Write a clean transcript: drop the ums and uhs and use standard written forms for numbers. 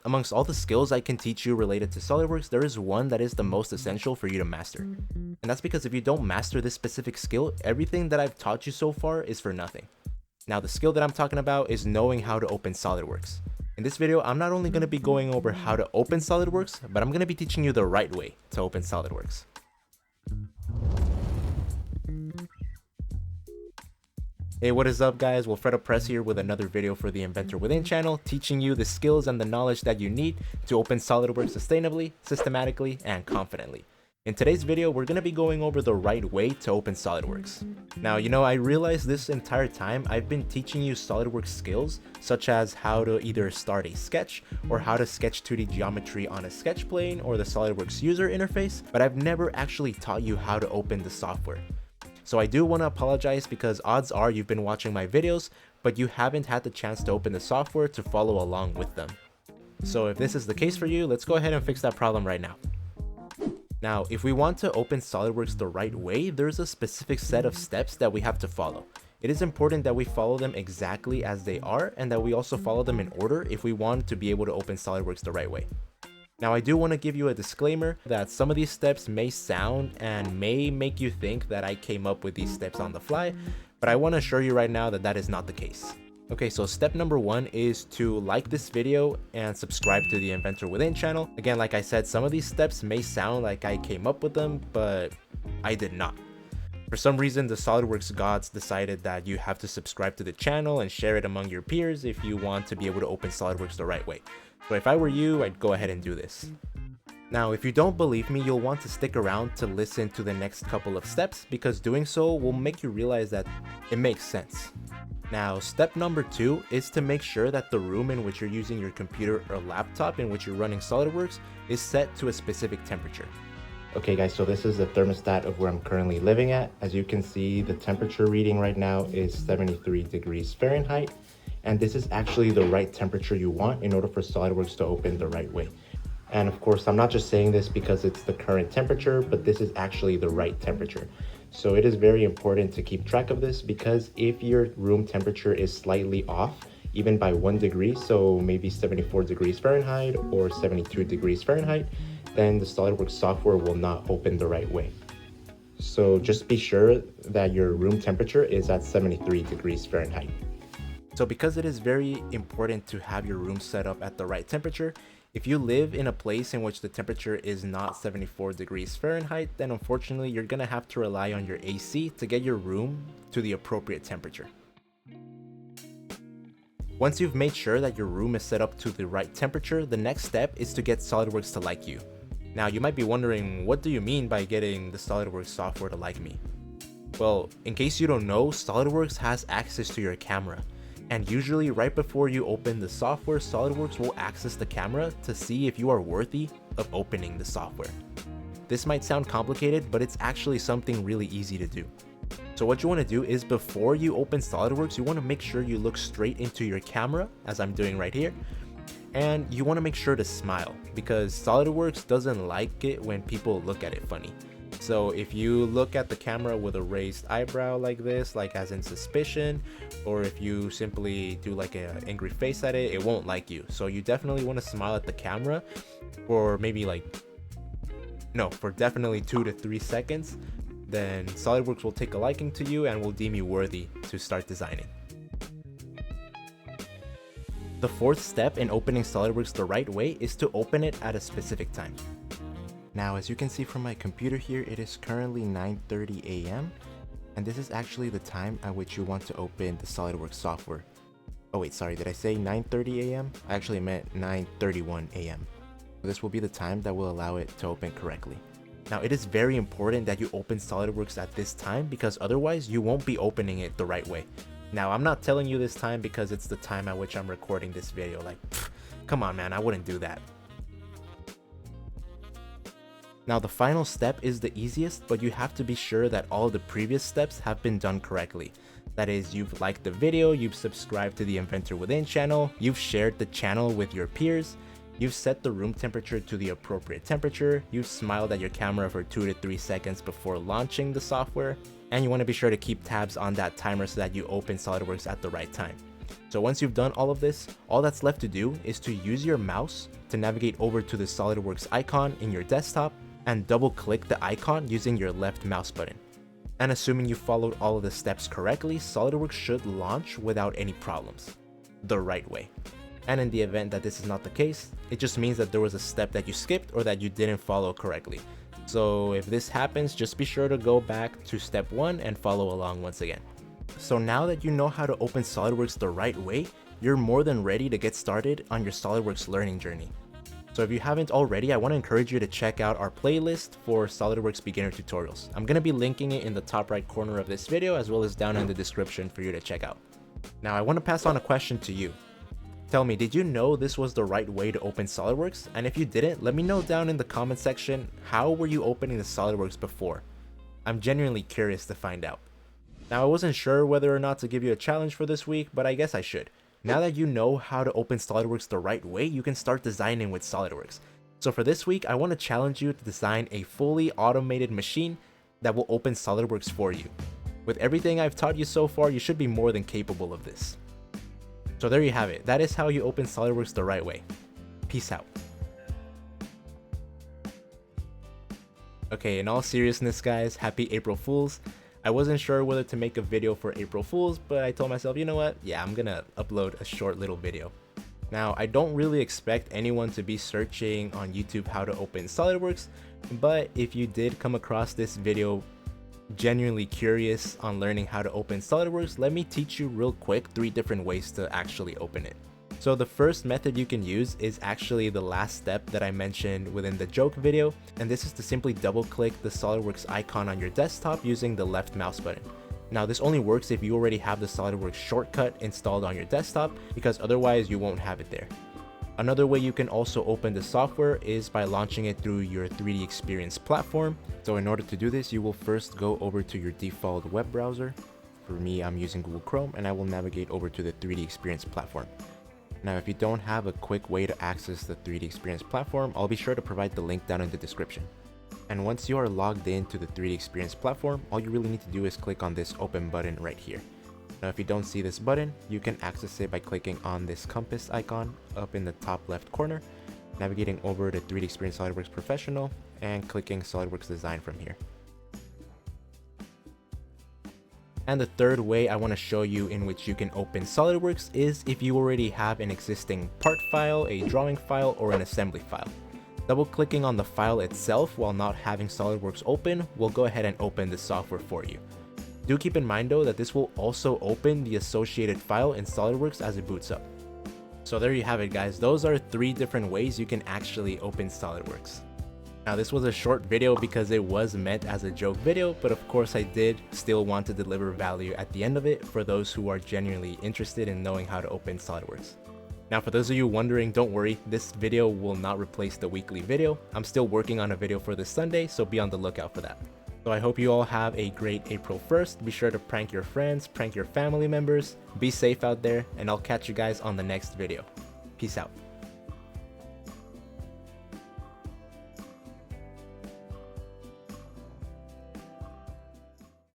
Amongst all the skills I can teach you related to SolidWorks, there is one that is the most essential for you to master. And that's because if you don't master this specific skill, everything that I've taught you so far is for nothing. Now, the skill that I'm talking about is knowing how to open SolidWorks. In this video, I'm not only going to be going over how to open SolidWorks, but I'm going to be teaching you the right way to open SolidWorks. Hey, what is up guys? Wilfredo Perez here with another video for the Inventor Within channel, teaching you the skills and the knowledge that you need to open SolidWorks sustainably, systematically, and confidently. In today's video, we're going to be going over the right way to open SolidWorks. Now, I realized this entire time I've been teaching you SolidWorks skills, such as how to either start a sketch or how to sketch 2D geometry on a sketch plane or the SolidWorks user interface, but I've never actually taught you how to open the software. So I do want to apologize because odds are you've been watching my videos, but you haven't had the chance to open the software to follow along with them. So if this is the case for you, let's go ahead and fix that problem right now. Now, if we want to open SolidWorks the right way, there's a specific set of steps that we have to follow. It is important that we follow them exactly as they are and that we also follow them in order if we want to be able to open SolidWorks the right way. Now, I do want to give you a disclaimer that some of these steps may sound and may make you think that I came up with these steps on the fly, but I want to assure you right now that that is not the case. Okay, so step number one is to like this video and subscribe to the Inventor Within channel. Again, like I said, some of these steps may sound like I came up with them, but I did not. For some reason, the SolidWorks gods decided that you have to subscribe to the channel and share it among your peers if you want to be able to open SolidWorks the right way. So if I were you, I'd go ahead and do this. Now, if you don't believe me, you'll want to stick around to listen to the next couple of steps because doing so will make you realize that it makes sense. Now, step number two is to make sure that the room in which you're using your computer or laptop in which you're running SolidWorks is set to a specific temperature. Okay guys, so this is the thermostat of where I'm currently living at. As you can see, the temperature reading right now is 73 degrees Fahrenheit. And this is actually the right temperature you want in order for SolidWorks to open the right way. And of course, I'm not just saying this because it's the current temperature, but this is actually the right temperature. So it is very important to keep track of this because if your room temperature is slightly off, even by 1 degree, so maybe 74 degrees Fahrenheit or 72 degrees Fahrenheit, then the SolidWorks software will not open the right way. So just be sure that your room temperature is at 73 degrees Fahrenheit. So because it is very important to have your room set up at the right temperature, if you live in a place in which the temperature is not 74 degrees Fahrenheit, then unfortunately you're going to have to rely on your AC to get your room to the appropriate temperature. Once you've made sure that your room is set up to the right temperature, the next step is to get SolidWorks to like you. Now you might be wondering, what do you mean by getting the SolidWorks software to like me? Well, in case you don't know, SolidWorks has access to your camera. And usually right before you open the software, SolidWorks will access the camera to see if you are worthy of opening the software. This might sound complicated, but it's actually something really easy to do. So what you want to do is before you open SolidWorks, you want to make sure you look straight into your camera, as I'm doing right here. And you want to make sure to smile because SolidWorks doesn't like it when people look at it funny. So if you look at the camera with a raised eyebrow like this, like as in suspicion, or if you simply do like an angry face at it, it won't like you. So you definitely want to smile at the camera for for definitely 2 to 3 seconds. Then SolidWorks will take a liking to you and will deem you worthy to start designing. The fourth step in opening SolidWorks the right way is to open it at a specific time. Now, as you can see from my computer here, it is currently 9:30 a.m. and this is actually the time at which you want to open the SolidWorks software. Oh wait, sorry, did I say 9:30 a.m.? I actually meant 9:31 a.m. This will be the time that will allow it to open correctly. Now, it is very important that you open SolidWorks at this time because otherwise you won't be opening it the right way. Now, I'm not telling you this time because it's the time at which I'm recording this video. Like, come on man, I wouldn't do that. Now, the final step is the easiest, but you have to be sure that all the previous steps have been done correctly. That is, you've liked the video, you've subscribed to the Inventor Within channel, you've shared the channel with your peers, you've set the room temperature to the appropriate temperature, you've smiled at your camera for 2 to 3 seconds before launching the software, and you want to be sure to keep tabs on that timer so that you open SolidWorks at the right time. So once you've done all of this, all that's left to do is to use your mouse to navigate over to the SolidWorks icon in your desktop and double click the icon using your left mouse button. And assuming you followed all of the steps correctly, SolidWorks should launch without any problems, the right way. And in the event that this is not the case, it just means that there was a step that you skipped or that you didn't follow correctly. So if this happens, just be sure to go back to step 1 and follow along once again. So now that you know how to open SolidWorks the right way, you're more than ready to get started on your SolidWorks learning journey. So if you haven't already, I want to encourage you to check out our playlist for SolidWorks beginner tutorials. I'm going to be linking it in the top right corner of this video as well as down in the description for you to check out. Now I want to pass on a question to you. Tell me, did you know this was the right way to open SolidWorks? And if you didn't, let me know down in the comment section, how were you opening the SolidWorks before? I'm genuinely curious to find out. Now I wasn't sure whether or not to give you a challenge for this week, but I guess I should. Now that you know how to open SolidWorks the right way, you can start designing with SolidWorks. So for this week, I want to challenge you to design a fully automated machine that will open SolidWorks for you. With everything I've taught you so far, you should be more than capable of this. So there you have it. That is how you open SolidWorks the right way. Peace out. Okay, in all seriousness guys, happy April Fools. I wasn't sure whether to make a video for April Fools, but I told myself, you know what? Yeah, I'm gonna upload a short little video. Now, I don't really expect anyone to be searching on YouTube how to open SolidWorks, but if you did come across this video genuinely curious on learning how to open SolidWorks, let me teach you real quick 3 different ways to actually open it. So the first method you can use is actually the last step that I mentioned within the joke video, and this is to simply double click the SolidWorks icon on your desktop using the left mouse button. Now this only works if you already have the SolidWorks shortcut installed on your desktop, because otherwise you won't have it there. Another way you can also open the software is by launching it through your 3D Experience platform. So in order to do this, you will first go over to your default web browser. For me, I'm using Google Chrome, and I will navigate over to the 3D Experience platform. Now, if you don't have a quick way to access the 3D Experience platform, I'll be sure to provide the link down in the description. And once you are logged into the 3D Experience platform, all you really need to do is click on this open button right here. Now, if you don't see this button, you can access it by clicking on this compass icon up in the top left corner, navigating over to 3D Experience SolidWorks Professional, and clicking SolidWorks Design from here. And the third way I want to show you in which you can open SolidWorks is if you already have an existing part file, a drawing file, or an assembly file. Double clicking on the file itself while not having SolidWorks open will go ahead and open the software for you. Do keep in mind though that this will also open the associated file in SolidWorks as it boots up. So there you have it guys, those are 3 different ways you can actually open SolidWorks. Now this was a short video because it was meant as a joke video, but of course I did still want to deliver value at the end of it for those who are genuinely interested in knowing how to open SolidWorks. Now for those of you wondering, don't worry, this video will not replace the weekly video. I'm still working on a video for this Sunday, so be on the lookout for that. So I hope you all have a great April 1st. Be sure to prank your friends, prank your family members, be safe out there, and I'll catch you guys on the next video. Peace out.